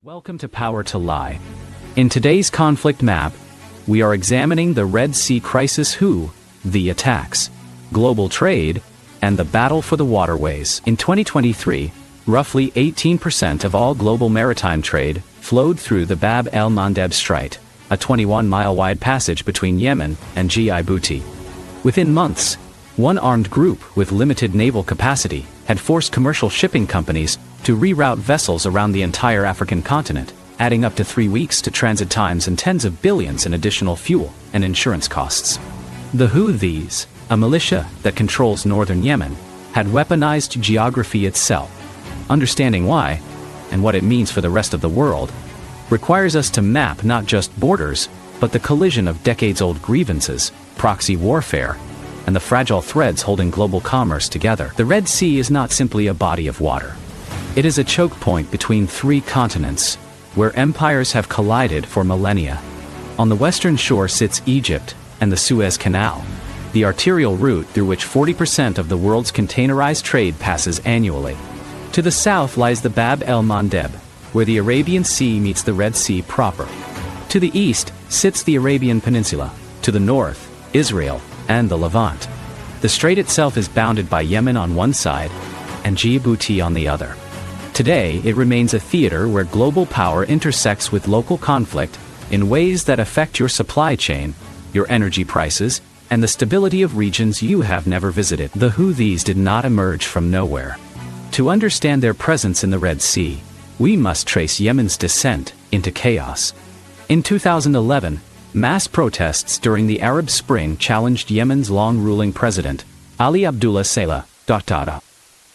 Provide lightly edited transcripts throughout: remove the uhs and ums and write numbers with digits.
Welcome to Power to Lie. In today's conflict map, we are examining the Red Sea crisis, the attacks, global trade, and the battle for the waterways. In 2023, roughly 18% of all global maritime trade flowed through the Bab el-Mandeb Strait, a 21-mile-wide passage between Yemen and Djibouti. Within months, one armed group with limited naval capacity had forced commercial shipping companies to reroute vessels around the entire African continent, adding up to 3 weeks to transit times and tens of billions in additional fuel and insurance costs. The Houthis, a militia that controls northern Yemen, had weaponized geography itself. Understanding why, and what it means for the rest of the world, requires us to map not just borders, but the collision of decades-old grievances, proxy warfare, and the fragile threads holding global commerce together. The Red Sea is not simply a body of water. It is a choke point between 3 continents, where empires have collided for millennia. On the western shore sits Egypt and the Suez Canal, the arterial route through which 40% of the world's containerized trade passes annually. To the south lies the Bab el-Mandeb, where the Arabian Sea meets the Red Sea proper. To the east sits the Arabian Peninsula, to the north, Israel, and the Levant. The strait itself is bounded by Yemen on one side and Djibouti on the other. Today, it remains a theater where global power intersects with local conflict in ways that affect your supply chain, your energy prices, and the stability of regions you have never visited. The Houthis did not emerge from nowhere. To understand their presence in the Red Sea, we must trace Yemen's descent into chaos. In 2011, mass protests during the Arab Spring challenged Yemen's long-ruling president, Ali Abdullah Saleh.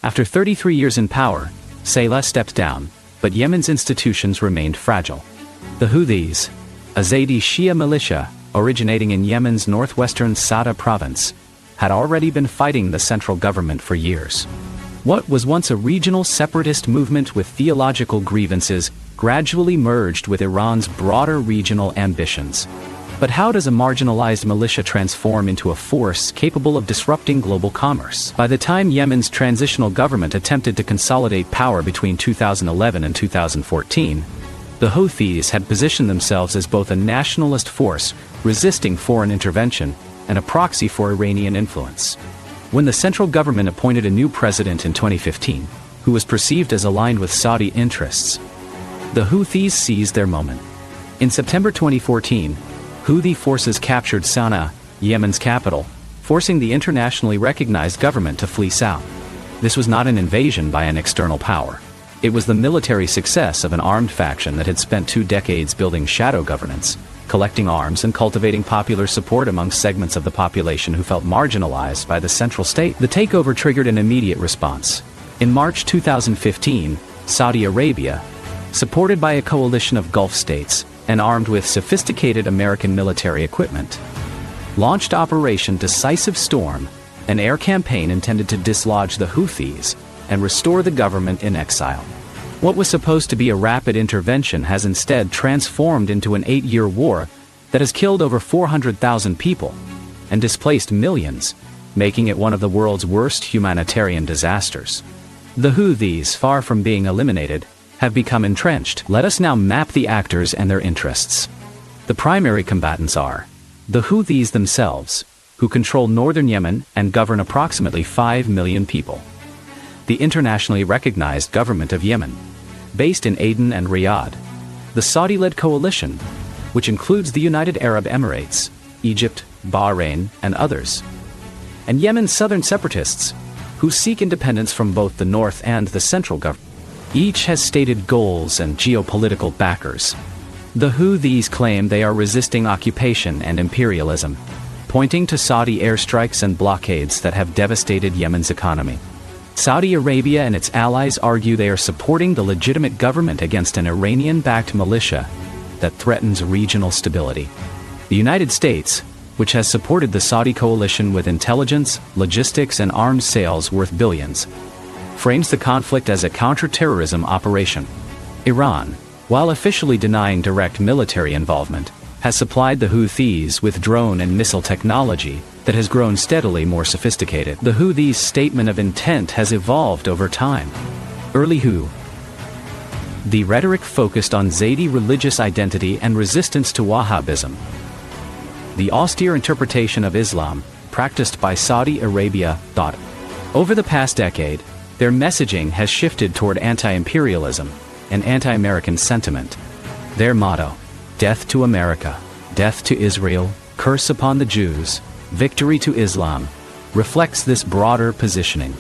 After 33 years in power, Saleh stepped down, but Yemen's institutions remained fragile. The Houthis, a Zaidi Shia militia originating in Yemen's northwestern Sada province, had already been fighting the central government for years. What was once a regional separatist movement with theological grievances gradually merged with Iran's broader regional ambitions. But how does a marginalized militia transform into a force capable of disrupting global commerce? By the time Yemen's transitional government attempted to consolidate power between 2011 and 2014, the Houthis had positioned themselves as both a nationalist force resisting foreign intervention and a proxy for Iranian influence. When the central government appointed a new president in 2015, who was perceived as aligned with Saudi interests, the Houthis seized their moment. In September 2014, Houthi forces captured Sana'a, Yemen's capital, forcing the internationally recognized government to flee south. This was not an invasion by an external power. It was the military success of an armed faction that had spent 2 decades building shadow governance, collecting arms and cultivating popular support among segments of the population who felt marginalized by the central state. The takeover triggered an immediate response. In March 2015, Saudi Arabia, supported by a coalition of Gulf states, and armed with sophisticated American military equipment, launched Operation Decisive Storm, an air campaign intended to dislodge the Houthis and restore the government in exile. What was supposed to be a rapid intervention has instead transformed into an 8-year war that has killed over 400,000 people and displaced millions, making it one of the world's worst humanitarian disasters. The Houthis, far from being eliminated, have become entrenched. Let us now map the actors and their interests. The primary combatants are the Houthis themselves, who control northern Yemen and govern approximately 5 million people. The internationally recognized government of Yemen, based in Aden and Riyadh. The Saudi-led coalition, which includes the United Arab Emirates, Egypt, Bahrain, and others. And Yemen's southern separatists, who seek independence from both the north and the central government. Each has stated goals and geopolitical backers. The Houthis claim they are resisting occupation and imperialism, pointing to Saudi airstrikes and blockades that have devastated Yemen's economy. Saudi Arabia and its allies argue they are supporting the legitimate government against an Iranian-backed militia that threatens regional stability. The United States, which has supported the Saudi coalition with intelligence, logistics, and arms sales worth billions, frames the conflict as a counter-terrorism operation. Iran, while officially denying direct military involvement, has supplied the Houthis with drone and missile technology that has grown steadily more sophisticated. The Houthis' statement of intent has evolved over time. Early The rhetoric focused on Zaydi religious identity and resistance to Wahhabism. The austere interpretation of Islam, practiced by Saudi Arabia. Over the past decade, their messaging has shifted toward anti-imperialism and anti-American sentiment. Their motto, "Death to America, death to Israel, curse upon the Jews, victory to Islam," reflects this broader positioning.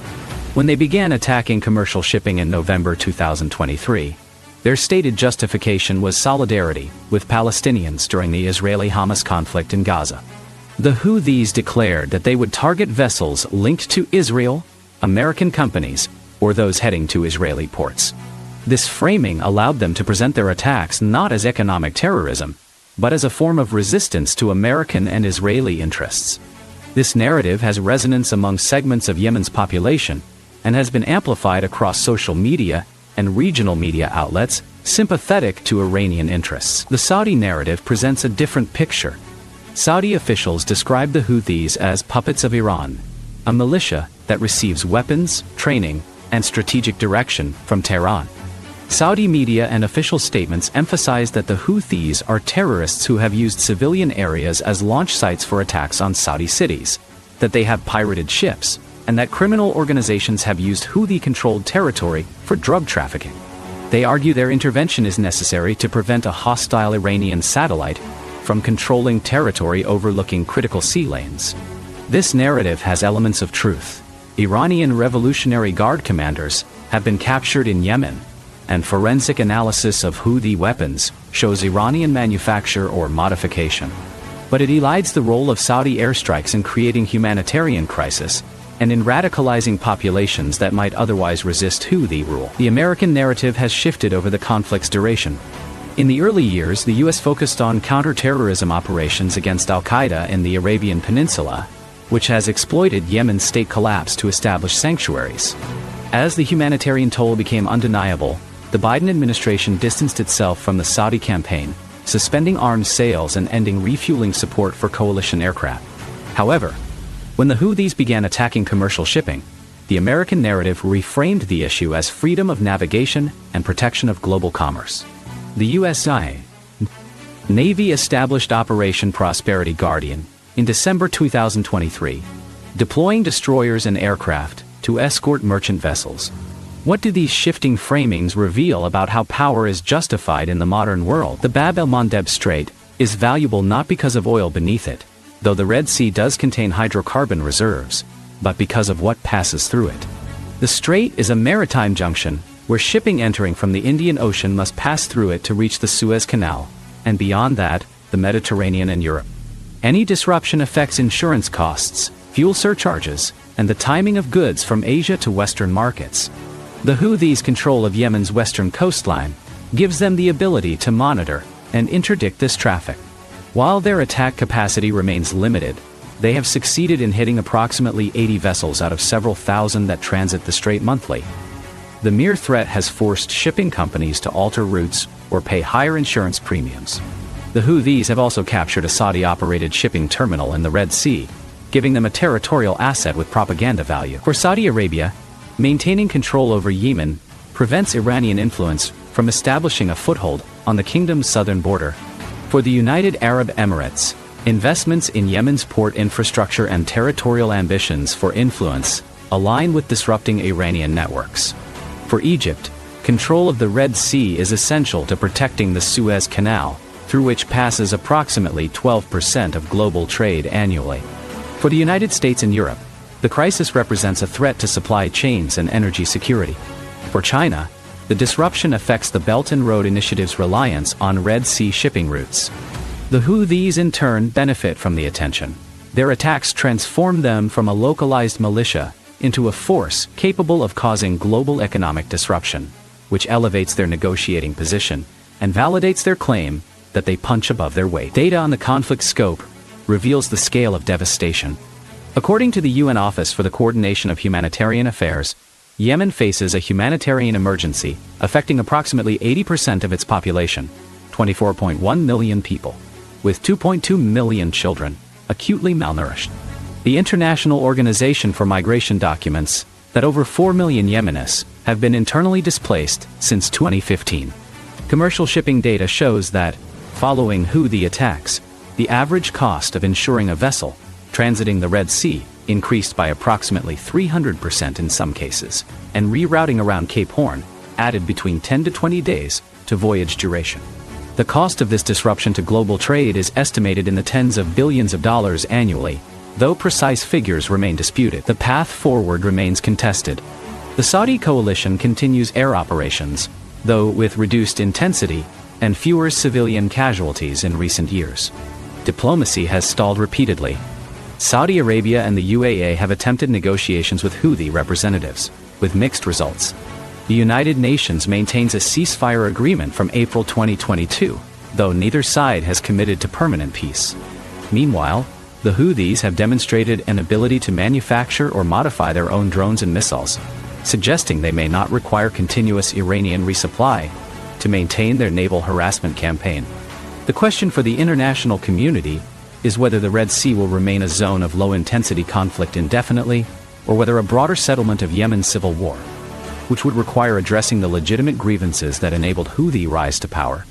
When they began attacking commercial shipping in November 2023, their stated justification was solidarity with Palestinians during the Israeli-Hamas conflict in Gaza. The Houthis declared that they would target vessels linked to Israel, American companies, or those heading to Israeli ports. This framing allowed them to present their attacks not as economic terrorism, but as a form of resistance to American and Israeli interests. This narrative has resonance among segments of Yemen's population and has been amplified across social media and regional media outlets sympathetic to Iranian interests. The Saudi narrative presents a different picture. Saudi officials describe the Houthis as puppets of Iran, a militia that receives weapons, training, and strategic direction from Tehran. Saudi media and official statements emphasize that the Houthis are terrorists who have used civilian areas as launch sites for attacks on Saudi cities, that they have pirated ships, and that criminal organizations have used Houthi-controlled territory for drug trafficking. They argue their intervention is necessary to prevent a hostile Iranian satellite from controlling territory overlooking critical sea lanes. This narrative has elements of truth. Iranian Revolutionary Guard commanders have been captured in Yemen, and forensic analysis of Houthi weapons shows Iranian manufacture or modification. But it elides the role of Saudi airstrikes in creating humanitarian crisis and in radicalizing populations that might otherwise resist Houthi rule. The American narrative has shifted over the conflict's duration. In the early years, the U.S. focused on counterterrorism operations against al-Qaeda in the Arabian Peninsula, which has exploited Yemen's state collapse to establish sanctuaries. As the humanitarian toll became undeniable, the Biden administration distanced itself from the Saudi campaign, suspending arms sales and ending refueling support for coalition aircraft. However, when the Houthis began attacking commercial shipping, the American narrative reframed the issue as freedom of navigation and protection of global commerce. The U.S. Navy established Operation Prosperity Guardian in December 2023, deploying destroyers and aircraft to escort merchant vessels. What do these shifting framings reveal about how power is justified in the modern world? The Bab el-Mandeb Strait is valuable not because of oil beneath it, though the Red Sea does contain hydrocarbon reserves, but because of what passes through it. The strait is a maritime junction where shipping entering from the Indian Ocean must pass through it to reach the Suez Canal, and beyond that, the Mediterranean and Europe. Any disruption affects insurance costs, fuel surcharges, and the timing of goods from Asia to Western markets. The Houthis' control of Yemen's western coastline gives them the ability to monitor and interdict this traffic. While their attack capacity remains limited, they have succeeded in hitting approximately 80 vessels out of several thousand that transit the strait monthly. The mere threat has forced shipping companies to alter routes or pay higher insurance premiums. The Houthis have also captured a Saudi-operated shipping terminal in the Red Sea, giving them a territorial asset with propaganda value. For Saudi Arabia, maintaining control over Yemen prevents Iranian influence from establishing a foothold on the kingdom's southern border. For the United Arab Emirates, investments in Yemen's port infrastructure and territorial ambitions for influence align with disrupting Iranian networks. For Egypt, control of the Red Sea is essential to protecting the Suez Canal, through which passes approximately 12% of global trade annually. For the United States and Europe, the crisis represents a threat to supply chains and energy security. For China, the disruption affects the Belt and Road Initiative's reliance on Red Sea shipping routes. The Houthis in turn benefit from the attention. Their attacks transform them from a localized militia into a force capable of causing global economic disruption, which elevates their negotiating position and validates their claim that they punch above their weight. Data on the conflict scope reveals the scale of devastation. According to the UN Office for the Coordination of Humanitarian Affairs, Yemen faces a humanitarian emergency affecting approximately 80% of its population, 24.1 million people, with 2.2 million children acutely malnourished. The International Organization for Migration documents that over 4 million Yemenis have been internally displaced since 2015. Commercial shipping data shows that, following Houthi attacks, the average cost of insuring a vessel transiting the Red Sea increased by approximately 300% in some cases, and rerouting around Cape Horn added between 10 to 20 days to voyage duration. The cost of this disruption to global trade is estimated in the tens of billions of dollars annually, though precise figures remain disputed. The path forward remains contested. The Saudi coalition continues air operations, though with reduced intensity and fewer civilian casualties in recent years. Diplomacy has stalled repeatedly. Saudi Arabia and the UAE have attempted negotiations with Houthi representatives, with mixed results. The United Nations maintains a ceasefire agreement from April 2022, though neither side has committed to permanent peace. Meanwhile, the Houthis have demonstrated an ability to manufacture or modify their own drones and missiles, suggesting they may not require continuous Iranian resupply to maintain their naval harassment campaign. The question for the international community is whether the Red Sea will remain a zone of low-intensity conflict indefinitely, or whether a broader settlement of Yemen's civil war, which would require addressing the legitimate grievances that enabled Houthi rise to power,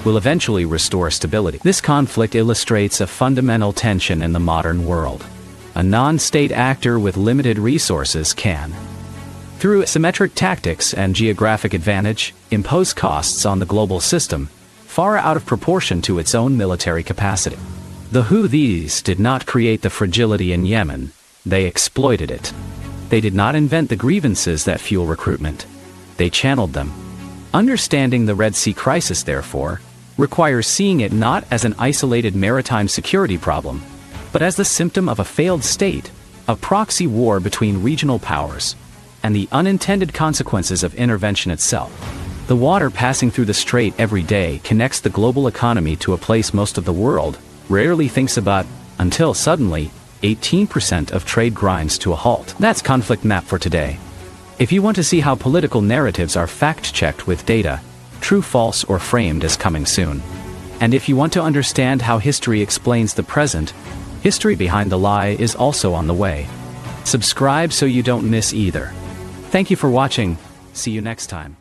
will eventually restore stability. This conflict illustrates a fundamental tension in the modern world. A non-state actor with limited resources can, through asymmetric tactics and geographic advantage, impose costs on the global system far out of proportion to its own military capacity. The Houthis did not create the fragility in Yemen, they exploited it. They did not invent the grievances that fuel recruitment, they channeled them. Understanding the Red Sea crisis, therefore, requires seeing it not as an isolated maritime security problem, but as the symptom of a failed state, a proxy war between regional powers, and the unintended consequences of intervention itself. The water passing through the strait every day connects the global economy to a place most of the world rarely thinks about, until suddenly, 18% of trade grinds to a halt. That's Conflict Map for today. If you want to see how political narratives are fact-checked with data, true, false, or framed as coming soon. And if you want to understand how history explains the present, history behind the lie is also on the way. Subscribe so you don't miss either. Thank you for watching. See you next time.